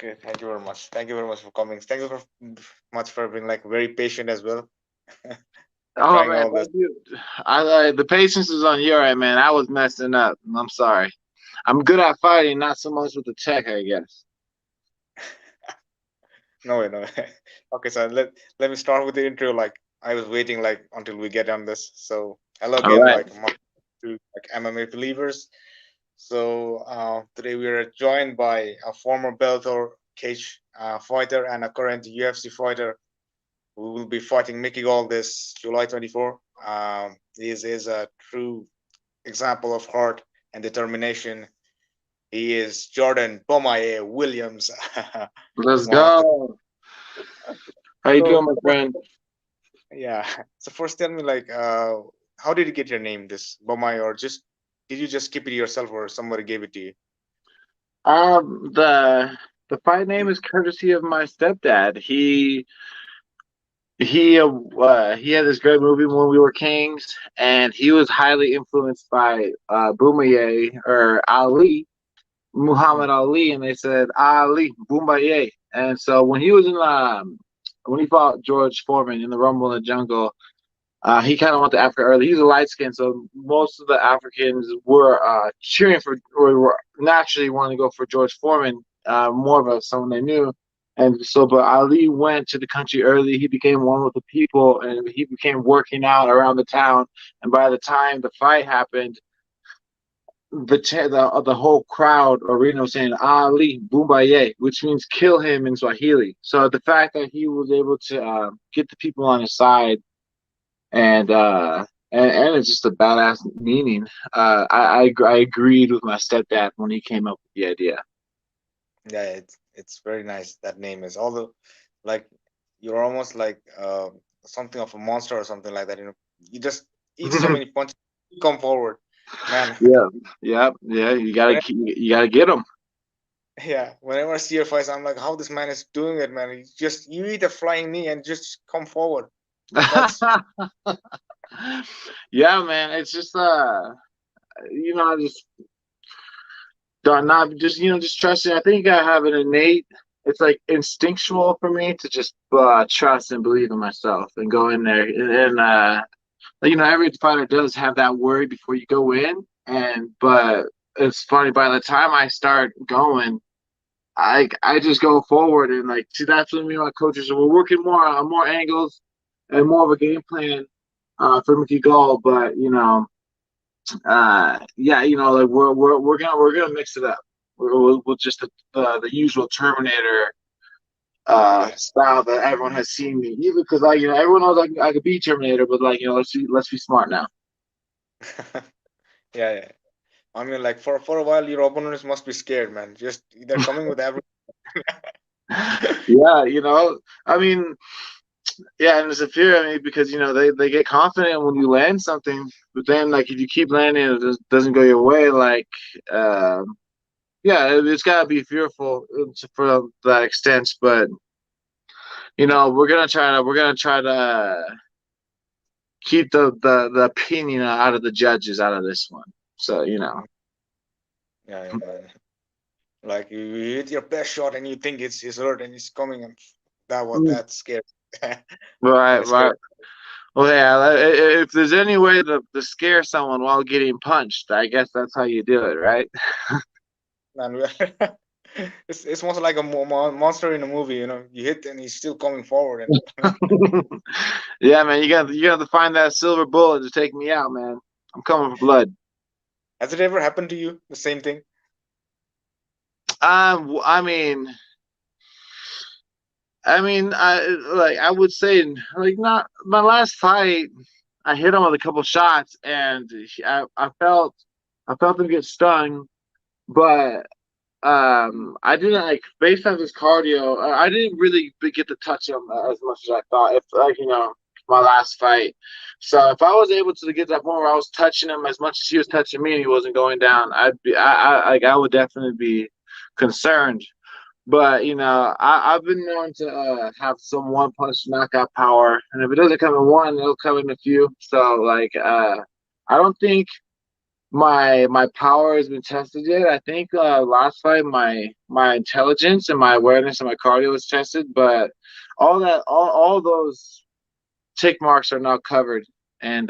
Okay, thank you very much. Thank you very much for coming. Thank you for much for being like very patient as well. Oh Trying man, all this. dude, the patience is on your end, man. I was messing up. I'm sorry. I'm good at fighting, not so much with the tech, I guess. No way, no way. Okay, so let me start with the intro. Like I was waiting like until we get on this. So hello All again, right. like to like MMA believers. So today we are joined by a former Bellator cage fighter and a current UFC fighter who will be fighting Mickey Gall this July 24. He is a true example of heart and determination. He is Jordan Williams. Let's One of the go. How you doing, so my first, friend? yeah. So first, tell me like, how did you get your name, this Bomai, or just did you just keep it yourself, or somebody gave it to you? The fight name is courtesy of my stepdad. He had this great movie when we were kings, and he was highly influenced by Boumier or Ali, Hmm. Muhammad Ali, and they said Ali Boombaye. And so when he fought George Foreman in the Rumble in the Jungle, he kind of went to Africa early. He's a light skin, so most of the Africans were cheering for or were naturally wanting to go for George Foreman, more of a someone they knew. And so, but Ali went to the country early. He became one with the people, and he became working out around the town. And by the time the fight happened, the whole crowd arena was saying Ali Boombaye, which means kill him in Swahili. So the fact that he was able to get the people on his side and and it's just a badass meaning. I agreed with my stepdad when he came up with the idea. Yeah, it's very nice. That name is, although like you're almost like something of a monster or something like that. You just eat so many punches, you come forward, man. Yeah, yeah. You gotta get them. Yeah, whenever I see your fights, I'm like, how this man is doing it, man. You eat a flying knee and just come forward. That's Yeah, man. It's just just don't not just just trust it. I think I have an innate. It's like instinctual for me to just trust and believe in myself and go in there and every fighter does have that worry before you go in, but it's funny by the time I start going, I just go forward and like see that's when me and my coaches are we're working more on more angles and more of a game plan for Mickey Gall, but yeah, like we're gonna mix it up. We'll just the usual Terminator style that everyone has seen me. Even because like everyone knows I could be Terminator, but like let's be smart now. yeah, yeah. I mean, like for a while, your opponents must be scared, man. Just they're coming with every. Yeah, I mean, yeah, and it's a fear. I mean, because they get confident when you land something, but then like if you keep landing, it doesn't go your way. Like, yeah, it's gotta be fearful for that extent. But we're gonna try to keep the opinion out of the judges out of this one. So Yeah, yeah, man. Like you hit your best shot and you think it's hurt and it's coming, and that's scary. That right, is scary. right. Well, yeah, if there's any way to scare someone while getting punched, I guess that's how you do it, right? Man, it's almost like a monster in a movie. You hit and he's still coming forward, and Yeah, man, you got to find that silver bullet to take me out, man. I'm coming for blood. has it ever happened to you? The same thing? I mean, I would say like not my last fight. I hit him with a couple shots, and I felt him get stung, but I didn't like based on his cardio. I didn't really get to touch him as much as I thought. If like my last fight, so if I was able to get to that point where I was touching him as much as he was touching me and he wasn't going down, I would definitely be concerned. But I've been known to have some one punch knockout power, and if it doesn't come in one, it'll come in a few. So like I don't think my power has been tested yet. I think last fight my intelligence and my awareness and my cardio was tested, but all those tick marks are now covered, and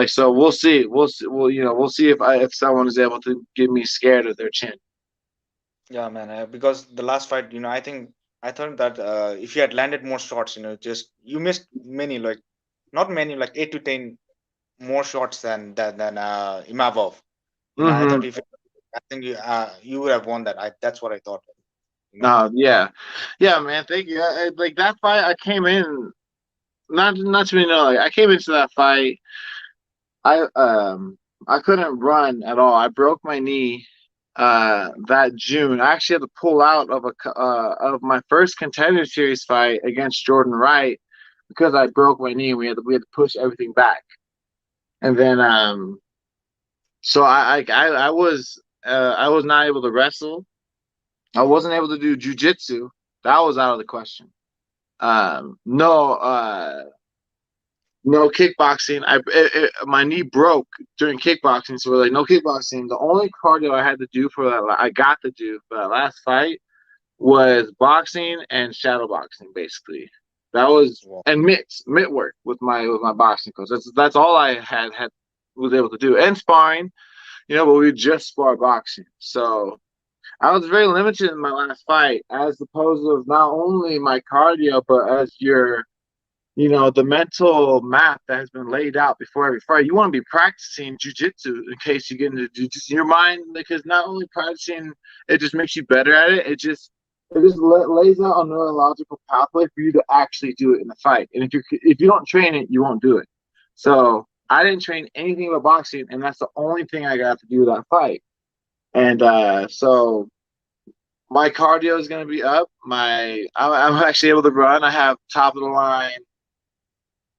so we'll see. We'll see if someone is able to get me scared of their chin. Yeah, man. Because the last fight, I thought that if you had landed more shots, just you missed many, like not many, like 8 to 10 more shots than Imavov. I thought Mm-hmm. if I think you would have won that. That's what I thought. You know. No, yeah, yeah, man. Thank you. Like that fight, I came in not to be know. Like I came into that fight, I I couldn't run at all. I broke my knee that June. I actually had to pull out of my first contender series fight against Jordan Wright because I broke my knee. We had to push everything back, and then so I was not able to wrestle. I wasn't able to do jujitsu. That was out of the question. No, no kickboxing. My knee broke during kickboxing, so we're like, no kickboxing. The only cardio I had to do for that, I got to do for that last fight was boxing and shadow boxing, basically. That was Wow. and mitt work with my boxing coach. That's all I had was able to do, and sparring. But we just spar boxing, so I was very limited in my last fight, as opposed to not only my cardio, but as the mental map that has been laid out before every fight. You want to be practicing jujitsu in case you get into jujitsu. Your mind, because not only practicing, it just makes you better at it. It just lays out a neurological pathway for you to actually do it in the fight. And if you don't train it, you won't do it. So I didn't train anything about boxing, and that's the only thing I got to do that fight. And so my cardio is going to be up. I'm actually able to run. I have top of the line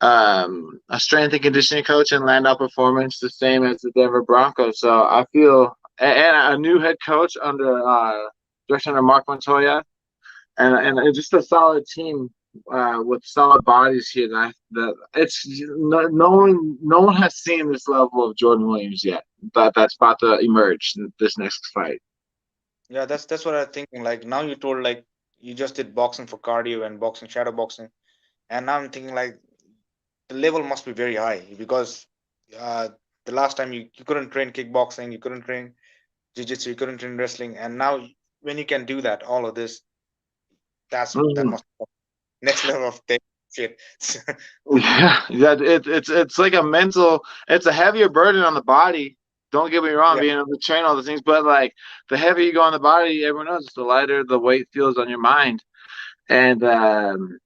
a strength and conditioning coach and land out performance, the same as the Denver Broncos. So I feel, and a new head coach under direction under Mark Montoya, and just a solid team with solid bodies here. That it's no one has seen this level of Jordan Williams yet. That's about to emerge in this next fight. Yeah, that's what I'm thinking. Like now you told like you just did boxing for cardio and boxing, shadow boxing, and now I'm thinking like the level must be very high because uh, the last time you couldn't train kickboxing, you couldn't train jiu-jitsu, you couldn't train wrestling, and now when you can do that, all of this, that Mhm. must be next level of shit. Yeah, yeah, it's like a mental. It's a heavier burden on the body. Don't get me wrong, Yeah, being able to train all the things, but like the heavier you go on the body, everyone knows the lighter the weight feels on your mind. And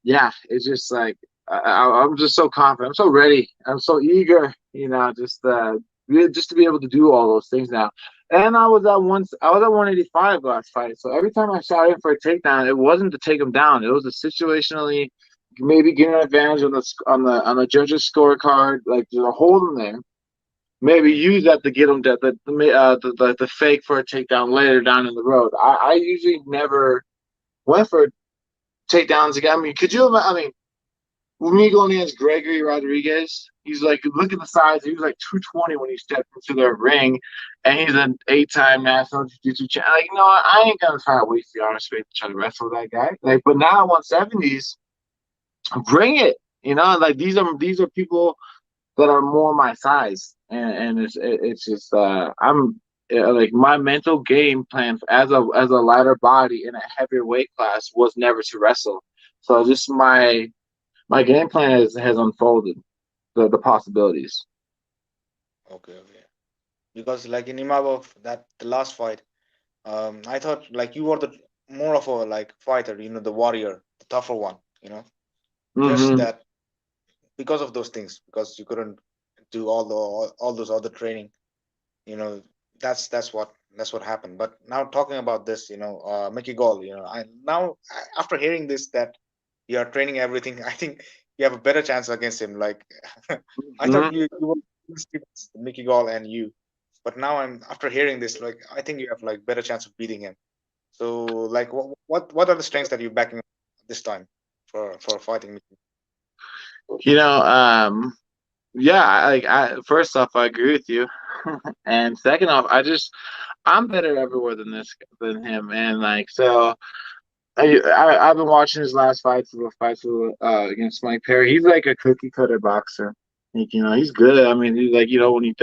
yeah, it's just like I'm just so confident. I'm so ready. I'm so eager. Just to be able to do all those things now. And I was at 185 last fight. So every time I shot in for a takedown, it wasn't to take him down. It was a situationally maybe get an advantage on the judges scorecard, like to hold him there. Maybe mm, use that to get him the fake for a takedown later down in the road. I usually never went for takedowns again. I mean, could you? I mean, me going against Gregory Rodriguez, he's like, look at the size. He was like 220 when he stepped into the ring, and he's an 8-time national jiu-jitsu champion. Like, no, I ain't gonna try to waste the honor space to try to wrestle that guy. Like, but now at 170s, bring it. Like these are people that are more my size, and it's just I'm like my mental game plan as a lighter body in a heavier weight class was never to wrestle. So just my game plan has unfolded the possibilities. okay, okay. Because like in Imavov, that the last fight, I thought like you were the more of a like fighter, the warrior, the tougher one, just Mm-hmm. that because of those things, because you couldn't do all those other training, you know, that's what happened. But now talking about this, Mickey Gall, I now after hearing this that you are training everything, I think you have a better chance against him. Like I thought Mm-hmm. you were two students, Mickey Gall and you, but now I'm after hearing this, like I think you have like better chance of beating him. So like what are the strengths that you're backing up this time for fighting Mickey? You know, yeah. Like first off, I agree with you. And second off, I'm better everywhere than him, and like so. I've been watching his last fights against Mike Perry. He's like a cookie cutter boxer. Like, he's good. I mean, he's like, when he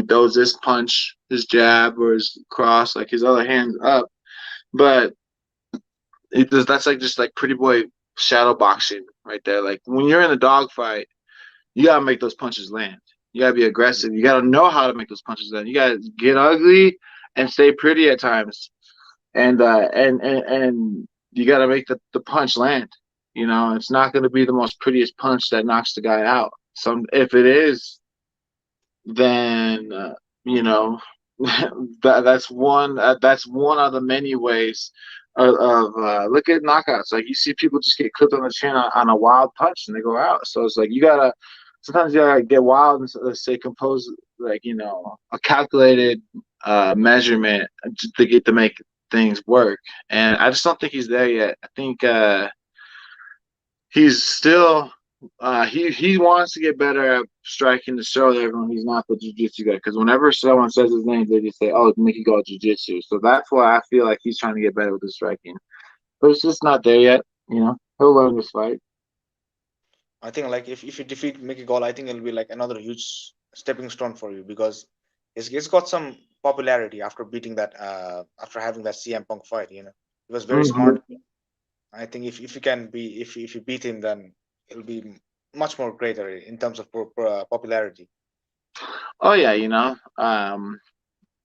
throws this punch, his jab or his cross, like his other hand's up. But that's like just like pretty boy shadow boxing right there. Like when you're in a dogfight, you gotta make those punches land. You gotta be aggressive. You gotta know how to make those punches land. You gotta get ugly and stay pretty at times. And you got to make the punch land. It's not going to be the most prettiest punch that knocks the guy out. If it is, then you know that's one of the many ways of look at knockouts. Like you see people just get clipped on the chin on a wild punch and they go out. So it's like you gotta sometimes you gotta get wild and stay composed, like a calculated measurement to make things work. And I just don't think he's there yet. I think he's still he wants to get better at striking to show everyone he's not the jiu-jitsu guy. Because whenever someone says his name, they just say, "Oh, it's Mickey Gall Jiu-Jitsu." So that's why I feel like he's trying to get better with his striking. But it's just not there yet. He'll learn this fight. I think like if you defeat Mickey Gall, I think it'll be like another huge stepping stone for you because he's got some popularity after beating that after having that CM Punk fight. He was very Mm-hmm. smart. I think if you can be if you beat him, then it'll be much more greater in terms of popularity. Oh yeah,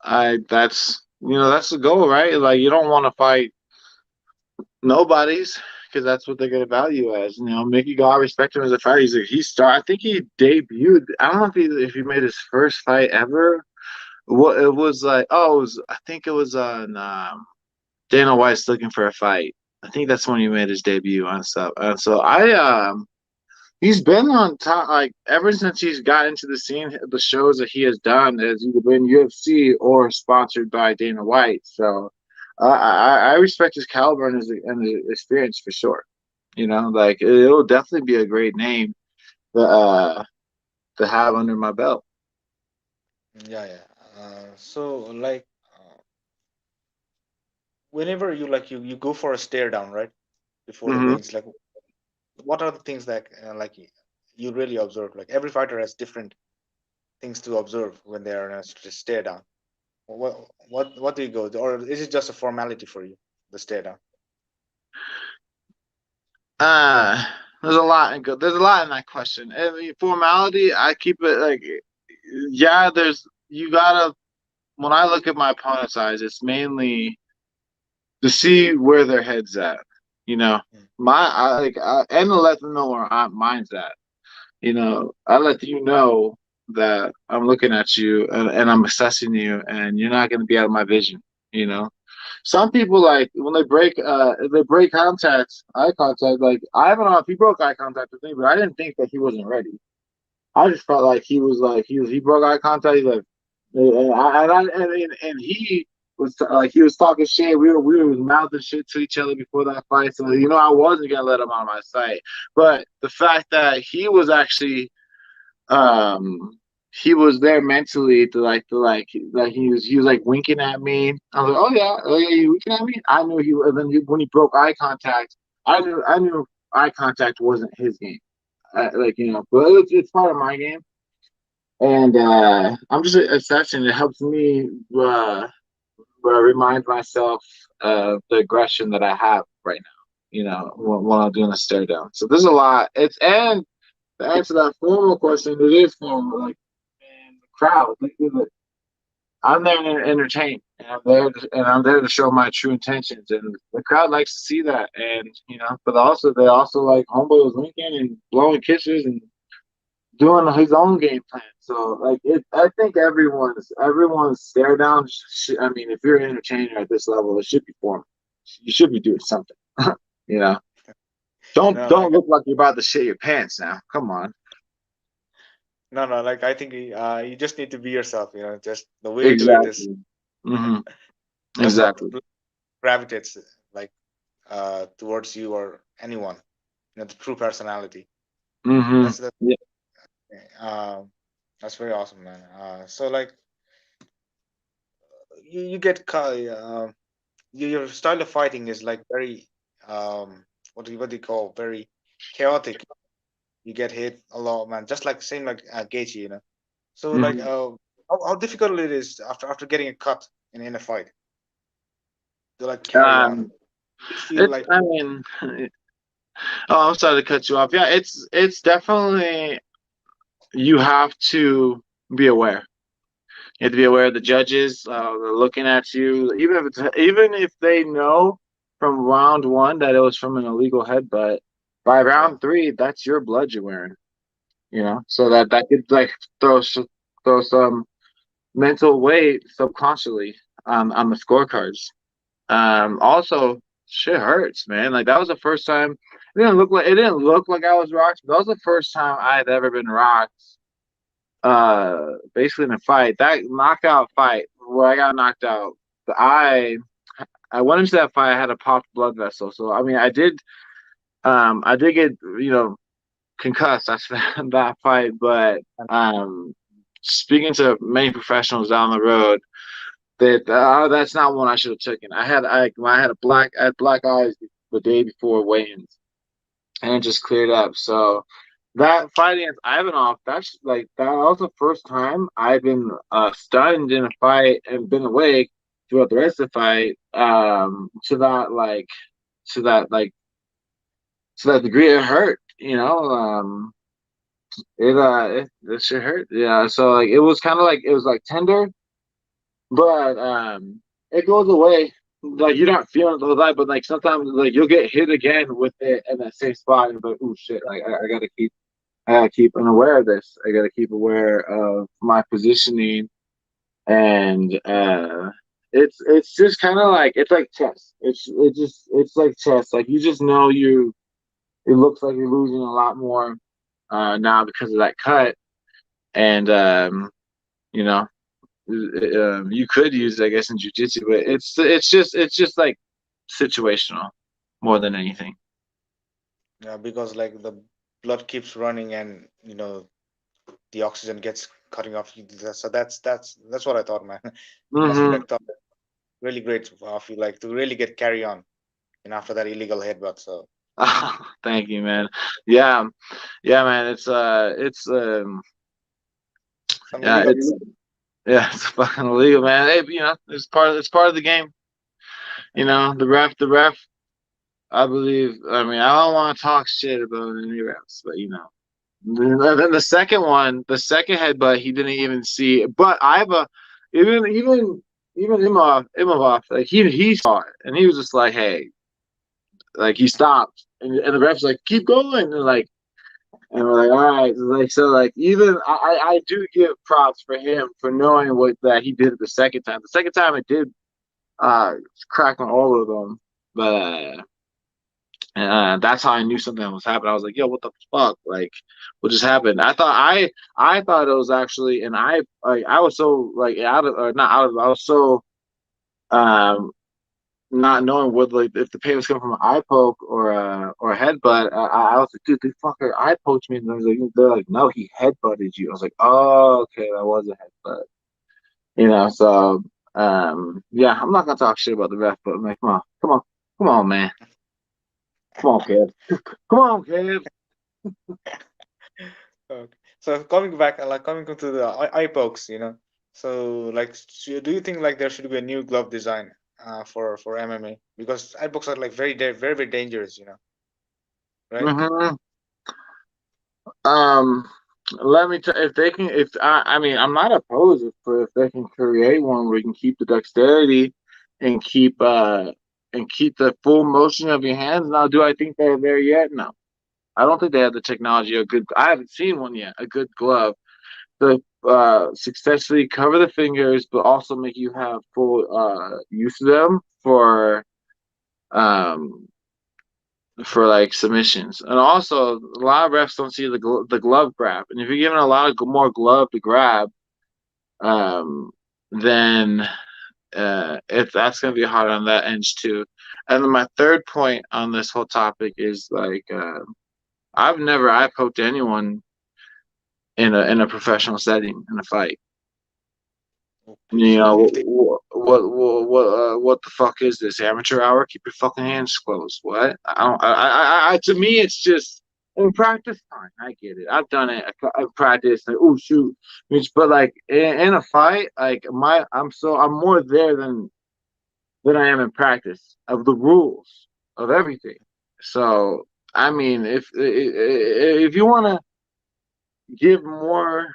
I that's the goal, right? Like you don't want to fight nobody's because that's what they're gonna value as. Mickey Gall, I respect him as a fighter. I think he debuted. I don't know if he made his first fight ever. What it was like? Oh, I think it was on Dana White's looking for a fight. I think that's when he made his debut on stuff. So he's been on top like ever since he's got into the scene. The shows that he has done has either been UFC or sponsored by Dana White. So I respect his caliber and his experience for sure. Like it'll definitely be a great name to, uh, to have under my belt. Yeah, yeah. So like whenever you go for a stare down, right, before the Hmm. weigh-ins, like what are the things that like you really observe? Like every fighter has different things to observe when they are in a stare down. What do you go, or is it just a formality for you, the stare down? Uh, there's a lot in that question. I mean, formality, I keep it like, yeah. You gotta. When I look at my opponent's eyes, it's mainly to see where their head's at. You know, Mm. and to let them know where mine's at. I let you know that I'm looking at you and I'm assessing you, and you're not going to be out of my vision. You know, some people like when they break eye contact. Like I don't know if he broke eye contact with me, but I didn't think that he wasn't ready. I just felt like he broke eye contact. He's like, and he was like he was talking shit. We were mouthing shit to each other before that fight. So I wasn't gonna let him out of my sight. But the fact that um he was there mentally to like he was like winking at me. I was like, oh yeah, you winking at me. I knew he. And then when he broke eye contact, I knew eye contact wasn't his game. But it's part of my game, and I'm just assessing. It helps me remind myself of the aggression that I have right now. When I'm doing a stare down. So there's a lot. And to answer that formal question, it is formal. Like, and the crowd, I'm there to entertain, and I'm there to show my true intentions, and the crowd likes to see that. And but they also like homeboy was winking and blowing kisses and doing his own game plan. So like I think everyone's stare down. I mean, if you're an entertainer at this level, it should be formal. You should be doing something. you know, don't No, don't like look like you're about to shit your pants now. Come on. no, like I think you just need to be yourself. Just the way you do it is Exactly. Hmm. that's what Exactly. gravitates like towards you or anyone. The true personality. Hmm. That's the Yeah. um That's very awesome, man. So like you get your style of fighting is like very what do you call very chaotic. You get hit a lot, man. Just like same like Gaethje, you know. So like Mhm. how difficult it is after getting a cut in a fight to like carry on. Um, You feel it's, like I mean, oh, I'm sorry to cut you off. Yeah, it's definitely, you have to be aware. You have to be aware of the judges. They're looking at you, even if they know from round one that it was from an illegal headbutt. By yeah, round three, that's your blood you're wearing. So that could like throw throw some mental weight subconsciously on the scorecards. Also, shit hurts, man. Like that was the first time. It didn't look like I was rocked. But that was the first time I had ever been rocked. Basically in a fight, that knockout fight where I got knocked out. I I went into that fight. I had a popped blood vessel, so I mean, I did get concussed. That's that fight, but speaking to many professionals down the road, that's not one I should have taken. I had black eyes the day before weigh-ins, and it just cleared up. So that fight against Ivanov, that was the first time I've been stunned in a fight and been awake throughout the rest of the fight. To that like to that degree, it hurt. It shit hurt. Yeah. So like it was like tender, but it goes away. Like you're not feeling it the whole time, but like sometimes like you'll get hit again with it in that same spot, and be like, oh shit, like I gotta keep unaware of this. I gotta keep aware of my positioning, and it's just kind of like it's like chess. It's like chess. Like you just know you. It looks like you're losing a lot more now because of that cut, and you know you could use it, I guess, in jujitsu, but it's just like situational more than anything. yeah, because like the blood keeps running and the oxygen gets cutting off. So that's what I thought, man. It must be Mm-hmm. like tough, really great. I feel like to really get carry on, after that illegal headbutt. So Thank you, man. Yeah, yeah, man. some Yeah, illegal. it's yeah, it's fucking illegal, man. Hey, it's part of the game. The ref. I believe. I mean, I don't want to talk shit about any refs, but then the second headbutt, he didn't even see. But even Imavov, like he saw it, and he was just like, hey, like he stopped, and the ref's like, keep going, and we're like, all right, like so, like even I do give props for him for knowing what that he did the second time. The second time it did uh crack on all of them, but that's how I knew something was happening. I was like, yo, what the fuck? Like, what just happened? I thought it was actually, and I was so like out of or not out of I was so um not knowing what like if the pain was coming from an eye poke or a headbutt. I was like, dude, they fucker eye poked me, and they're like, no, he headbutted you. I was like, oh, okay, that was a headbutt. So yeah, I'm not gonna talk shit about the ref, but I'm like, come on, man, come on, kid, come on, kid. Okay. So coming back, like coming to the eye pokes, So like, do you think like there should be a new glove design for MMA because eye pokes are like very very dangerous, right? Hmm. Um, Let me tell if they can. If I mean, I'm not opposed if they can create one where you can keep the dexterity and keep the full motion of your hands. Now, do I think they're there yet? No, I don't think they have the technology. I haven't seen one yet. A good glove to successfully cover the fingers, but also make you have full use of them um for like submissions. And also, a lot of refs don't see the glove grab. And if you're giving a lot of more glove to grab, um, then if that's going to be hard on that end too. And then my third point on this whole topic is like I've never eye poked anyone in a professional setting in a fight. Okay, You so know if they, what the fuck is this amateur hour? Keep your fucking hands closed. What? I don't. To me, it's just in practice time. I get it. I've done it. I've practiced. Like, oh shoot, but like in a fight, like I'm more there than I am in practice of the rules of everything. So I mean, if you want to give more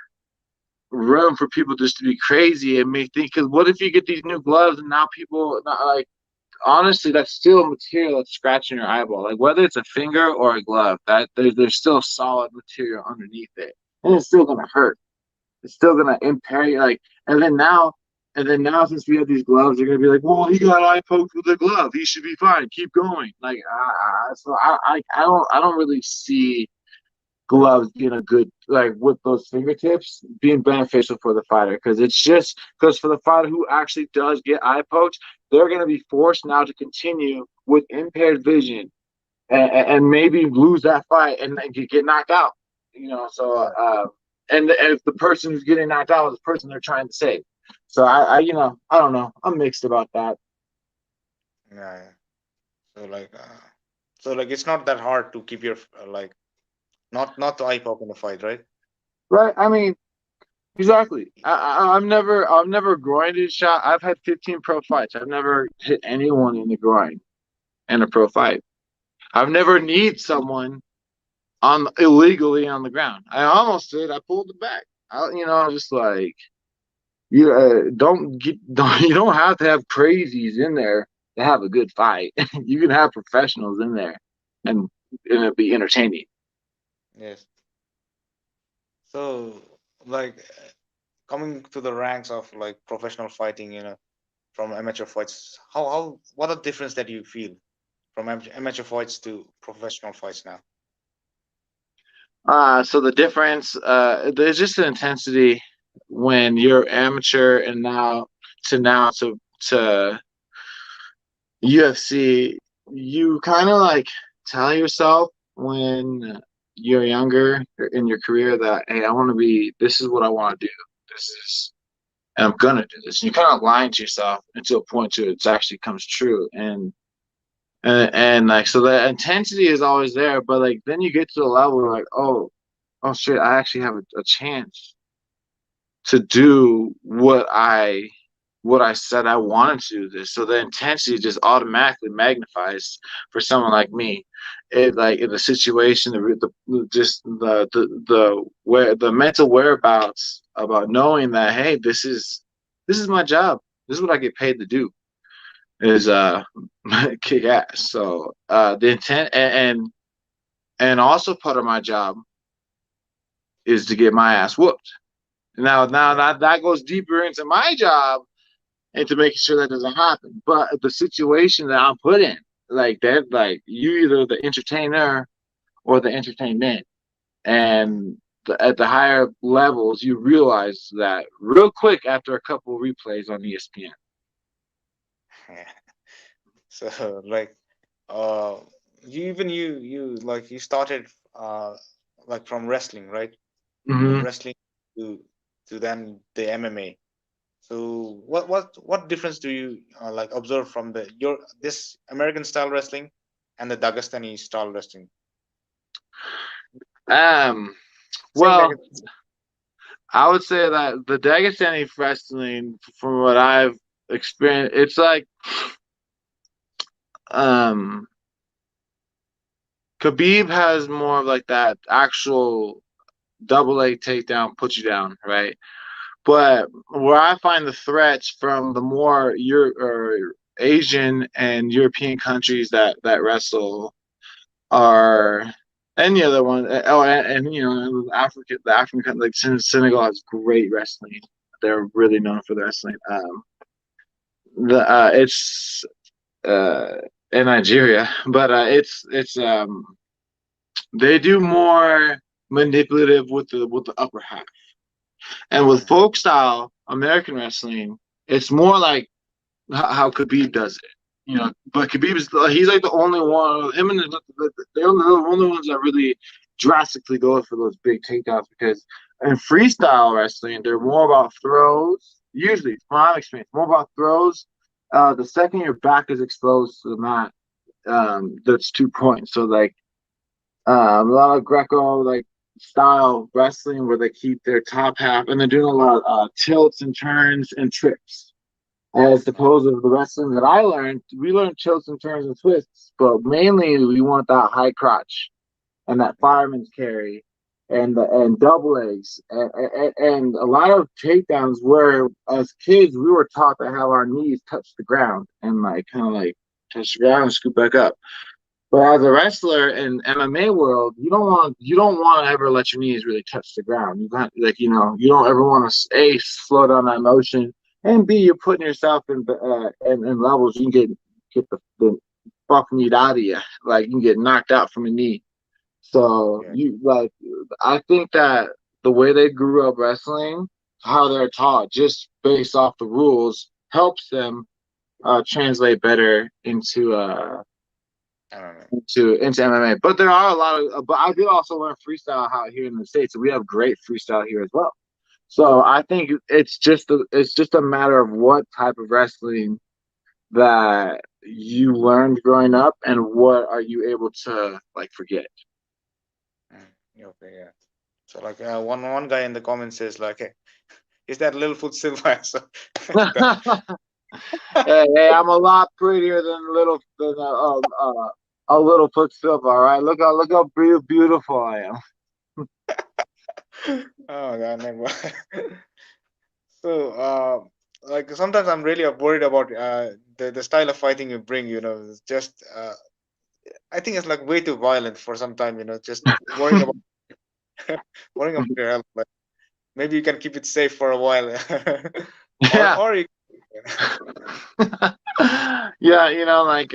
room for people just to be crazy and make things, because what if you get these new gloves and now people not like, honestly, that's still material that's scratching your eyeball, like whether it's a finger or a glove, that there's still solid material underneath it, and it's still gonna hurt. It's still gonna impair you, like. And then now since we have these gloves, they're gonna be like, well, he got eye poked with a glove, he should be fine, keep going. Like so I don't really see gloves being a good, like with those fingertips being beneficial for the fighter, because it's just because for the fighter who actually does get eye poked, they're going to be forced now to continue with impaired vision, and maybe lose that fight and get knocked out. So yeah, and if the person who's getting knocked out is the person they're trying to save. So I don't know, I'm mixed about that. yeah, yeah. So like it's not that hard to keep your like not to eye poke in the fight, right? Right, I mean, exactly. I've never groined shot. I've had 15 pro fights. I've never hit anyone in the groin in a pro fight. I've never kneed someone on illegally on the ground. I almost did. I pulled it back. Just like you don't you don't have to have crazies in there to have a good fight. You can have professionals in there, and it'll be entertaining. Yes. So like coming to the ranks of like professional fighting, from amateur fights, how what a difference that you feel from amateur fights to professional fights now? So the difference, there's just an intensity when you're amateur and now to UFC. You kind of like tell yourself when you're younger in your career that, hey, I want to be. This is what I want to do. This is, and I'm gonna do this. And you kind of lying to yourself until a point to it actually comes true. And like, so the intensity is always there, but like then you get to the level where like, oh shit, I actually have a chance to do what I said I wanted to do this. So the intensity just automatically magnifies for someone like me. It, like in the situation, the mental whereabouts about knowing that, hey, this is my job. This is what I get paid to do, is kick ass. So the intent, and also part of my job is to get my ass whooped. Now Yeah. that goes deeper into my job, into making sure that doesn't happen. But the situation that I'm put in, like that, like you either the entertainer or the entertainment, and at the higher levels, you realize that real quick after a couple of replays on ESPN. So like uh you like you started like from wrestling, right? From Mm-hmm. wrestling to then the MMA. So what difference do you like observe from the your this American style wrestling and the Dagestani style wrestling? Um. Saying Well, that I would say that the Dagestani wrestling, from what I've experienced, it's like um Khabib has more of like that actual double leg takedown, put you down, right? But where I find the threats from the more Asian and European countries that wrestle are any other one. Oh, Africa, the African country, like Senegal has great wrestling. They're really known for the wrestling. The It's uh, in Nigeria, but it's they do more manipulative with the upper half. And with Mhm. folk style American wrestling, it's more like how Khabib does it. But Khabib is, he's like the only one. Him and they're the only ones that really drastically go for those big takedowns, because in freestyle wrestling, they're more about throws. Usually, from my experience, more about throws. The second your back is exposed to the mat, that's 2 points. So like a lot of Greco like style wrestling where they keep their top half, and they're doing a lot of tilts and turns and trips. As opposed to the wrestling that I learned, we learned tilts and turns and twists, but mainly we want that high crotch and that Yeah. fireman's carry and double legs and a lot of takedowns where as kids we were taught to have our knees touch the ground and like kind of like touch the ground and scoot back up. But as a wrestler in MMA world, you don't want to ever let your knees really touch the ground. You got like you don't ever want to a slow down that motion, and b you're putting yourself in levels you can get the fuck kneed out of you. Like you can get knocked out from a knee. So Yeah. you like I think that the way they grew up wrestling, how they're taught just based off the rules, helps them translate better I don't know. into MMA. But there are a lot of. But I did also learn freestyle out here in the States. So we have great freestyle here as well. So I think it's just a matter of what type of wrestling that you learned growing up and what are you able to like forget. Yeah, okay, yeah. So like one guy in the comments says like, hey, is that Littlefoot Silva? So that, Hey, I'm a lot prettier than a little foot silver. All right, look how beautiful I am. oh god, never. So like sometimes I'm really worried about the style of fighting you bring. It's just I think it's like way too violent for some time. Just worrying about worrying about your health. Like maybe you can keep it safe for a while, or Yeah, or you. yeah. Like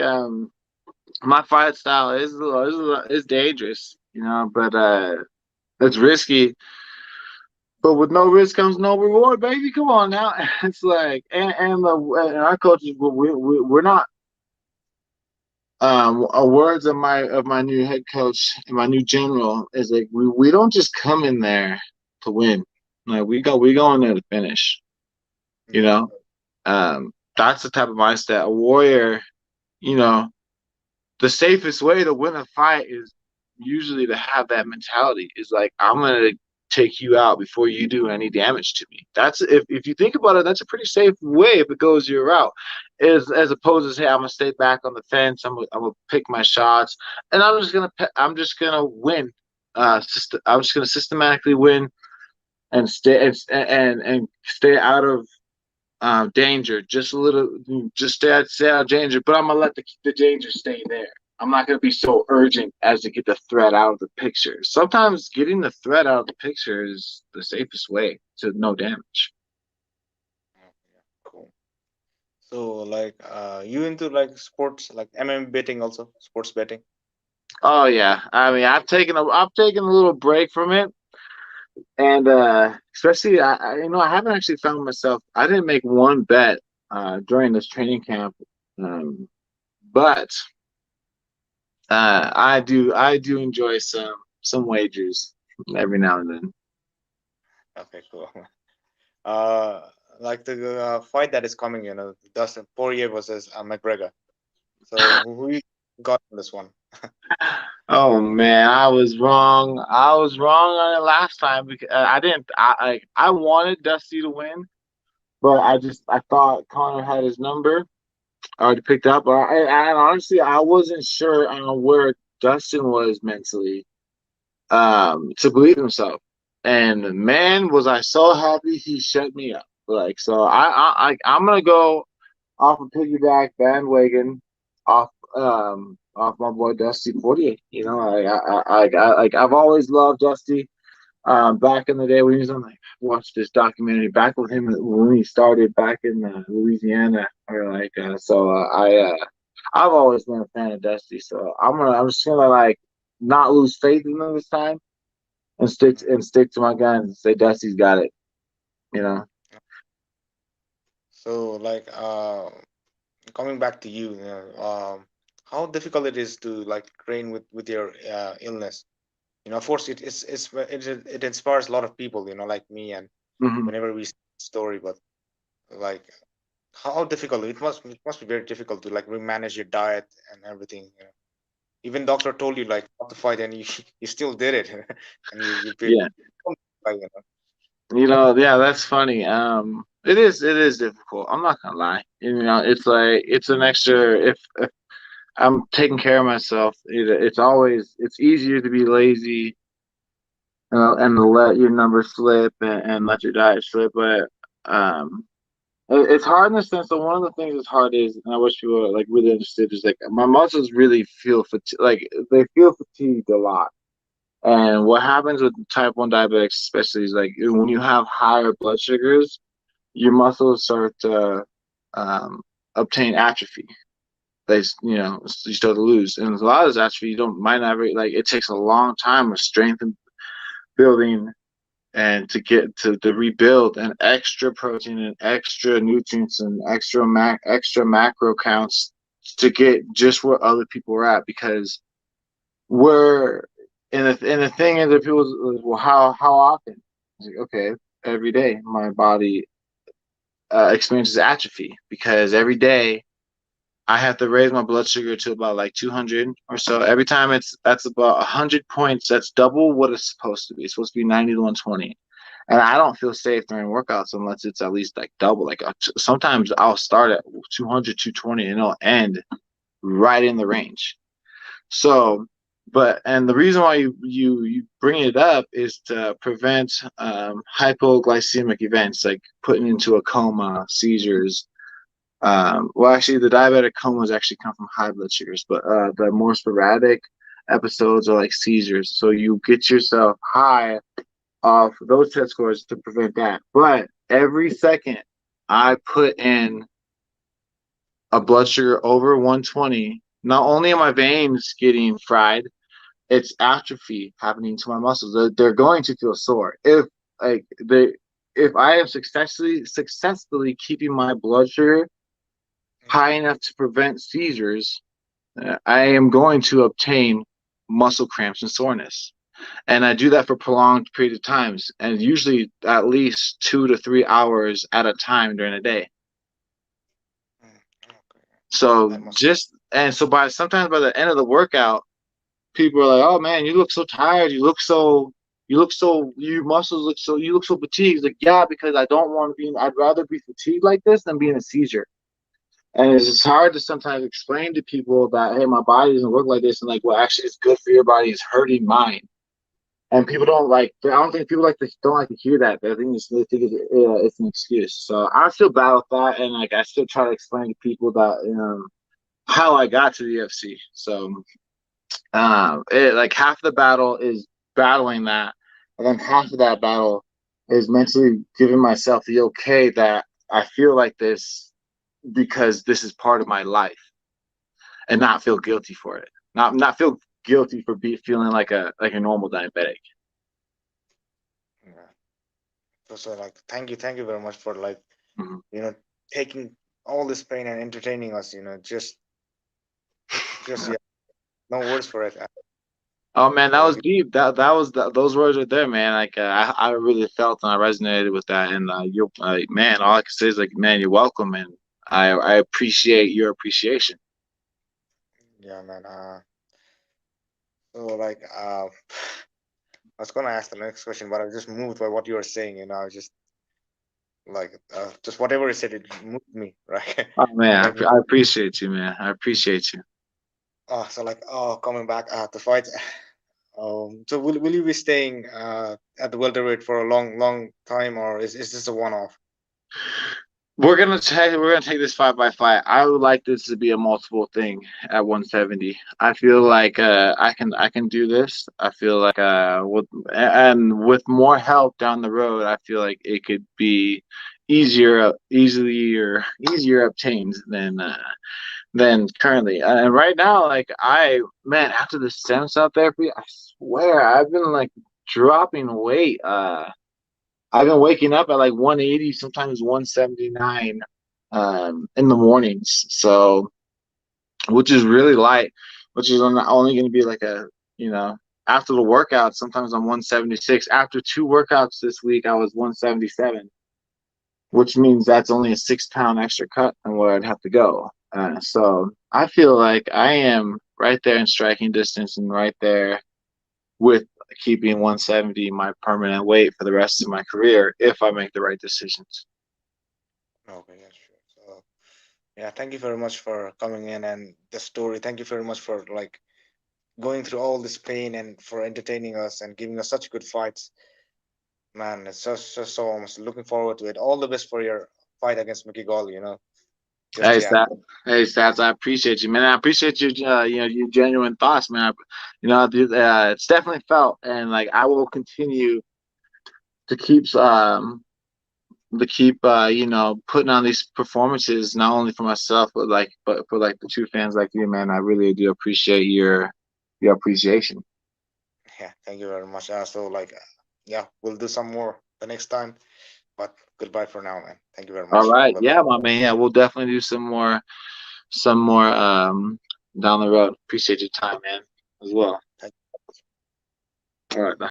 my fight style is dangerous. But it's risky. But with no risk comes no reward, baby. Come on now. It's like and our coaches we're not words of my new head coach and my new general is like we don't just come in there to win. Like we go in there to finish. You Yeah, know, that's the type of mindset. A warrior, you know, the safest way to win a fight is usually to have that mentality. Is like I'm gonna take you out before you do any damage to me. That's if you think about it, that's a pretty safe way if it goes your route. Is as opposed to say I'm gonna stay back on the fence. I'm gonna pick my shots, and I'm just gonna win. I'm just gonna systematically win and stay and stay out of danger, just a little, just stay out of danger. But I'm gonna let the danger stay there. I'm not gonna be so urgent as to get the threat out of the picture. Sometimes getting the threat out of the picture is the safest way to no damage. yeah, cool. So like you into like sports like MMA betting also sports betting. Oh yeah, I mean I've taken a little break from it, and especially I haven't actually found myself. I didn't make one bet during this training camp, um, but I do enjoy some wagers every now and then. Okay, cool. Uh, like the fight that is coming, Dustin Poirier versus McGregor. So who you got on this one? Oh man, I was wrong. I was wrong on it last time because I didn't. I wanted Dusty to win, but I thought Connor had his number already picked up. But I honestly I wasn't sure on where Dustin was mentally to believe himself. And man, was I so happy he shut me up. Like so, I'm gonna go off a piggyback bandwagon off my boy Dusty 48. I've always loved Dusty. Back in the day when he was on, like, watched this documentary back with him when he started back in Louisiana, or I've always been a fan of Dusty. So I'm just gonna like not lose faith in him this time and stick to my guns and say Dusty's got it. You know. So like coming back to you, how difficult it is to like train with your illness. Of course, it inspires a lot of people, like me, and Hmm. whenever we see the story, but like how difficult it must be very difficult to like remanage your diet and everything. Even doctor told you like not to fight, and you you still did it, and you paid. Yeah. Yeah, that's funny. It is difficult. I'm not gonna lie. It's like it's an extra. If I'm taking care of myself, it's easier to be lazy and to let your numbers slip and let your diet slip. But it's hard in the sense that one of the things that's hard is, and I wish people like really understood, is like my muscles really feel like they feel fatigued a lot. And what happens with type 1 diabetics, especially, is like when you have higher blood sugars, your muscles start to um, obtain atrophy. You start to lose. And a lot of this atrophy, you don't might not like it takes a long time of strength and building and to get to rebuild and extra protein and extra nutrients and extra macro counts to get just where other people are at because we're and the thing is that people, well, how often? It's like, okay, every day my body experiences atrophy because every day I have to raise my blood sugar to about like 200 or so. Every time that's about 100 points. That's double what it's supposed to be. It's supposed to be 90 to 120. And I don't feel safe during workouts unless it's at least like double. Like sometimes I'll start at 200, 220, and it'll end right in the range. So, and the reason why you bring it up is to prevent hypoglycemic events like putting into a coma, seizures. Well, actually, the diabetic comas actually come from high blood sugars, but the more sporadic episodes are like seizures. So you get yourself high off those test scores to prevent that. But every second I put in a blood sugar over 120, not only are my veins getting fried, it's atrophy happening to my muscles. They're going to feel sore like they if I am successfully keeping my blood sugar high enough to prevent seizures. I am going to obtain muscle cramps and soreness. And I do that for prolonged period of times, and usually at least 2 to 3 hours at a time during the day. Okay. So That must. by sometimes by the end of the workout, people are like, "Oh man, you look so tired. Your muscles you look so fatigued." It's like, yeah, because I don't want to be. I'd rather be fatigued like this than be in a seizure. And it's just hard to sometimes explain to people that, hey, my body doesn't work like this, and like, well, actually, it's good for your body. It's hurting mine. And people don't like. I don't think people don't like to hear that. But I think it's an excuse. So I still battle with that, and like I still try to explain to people that how I got to the UFC. So like half the battle is battling that, and then half of that battle is mentally giving myself the okay that I feel like this because this is part of my life, and not feel guilty for it. Not feel guilty for feeling like a normal diabetic. Yeah. So like, thank you very much for like Mhm. you know taking all this pain and entertaining us. Just yeah, no words for it. Oh man, that So was deep. Those words right there, man. Like I really felt and I resonated with that. And you, man, all I can say is like, man, you're welcome, and I appreciate your appreciation. yeah, man. So like, I was gonna ask the next question, but I was just moved by what you were saying. I was just like, just whatever you said, it moved me, right? Oh man, Made me. I appreciate you, man. I appreciate you. So like, coming back to fight. So will you be staying at the welterweight for a long time, or is this a one-off? We're gonna take this fight by fight. I would like this to be a multiple thing at 170. I feel like I can do this. I feel like with more help down the road, I feel like it could be easier obtained than currently. And right now, like man, after the stem cell therapy, I swear I've been like dropping weight. I've been waking up at like 180, sometimes 179 in the mornings. So, which is really light, which is only going to be like a, you know, after the workout, sometimes I'm 176. After 2 workouts this week, I was 177, which means that's only a 6 pound extra cut than where I'd have to go. So I feel like I am right there in striking distance and right there with keeping 170 my permanent weight for the rest of my career if I make the right decisions. Okay, yeah, sure. So yeah, thank you very much for coming in and the story. Thank you very much for like going through all this pain and for entertaining us and giving us such good fights. Man, it's just so almost looking forward to it. All the best for your fight against Mickey Gall, you know. Just Hey, yeah. Stats. Hey, Stats. I appreciate you, man. I appreciate your, your genuine thoughts, man. It's definitely felt, and like I will continue to keep putting on these performances not only for myself but for like the true fans like you, man. I really do appreciate your appreciation. Yeah, thank you very much. So like yeah, we'll do some more the next time. But goodbye for now, man. Thank you very All much. right, Bye bye. yeah, my man. Yeah, we'll definitely do some more down the road. Appreciate your time, man, as well. Thank All right.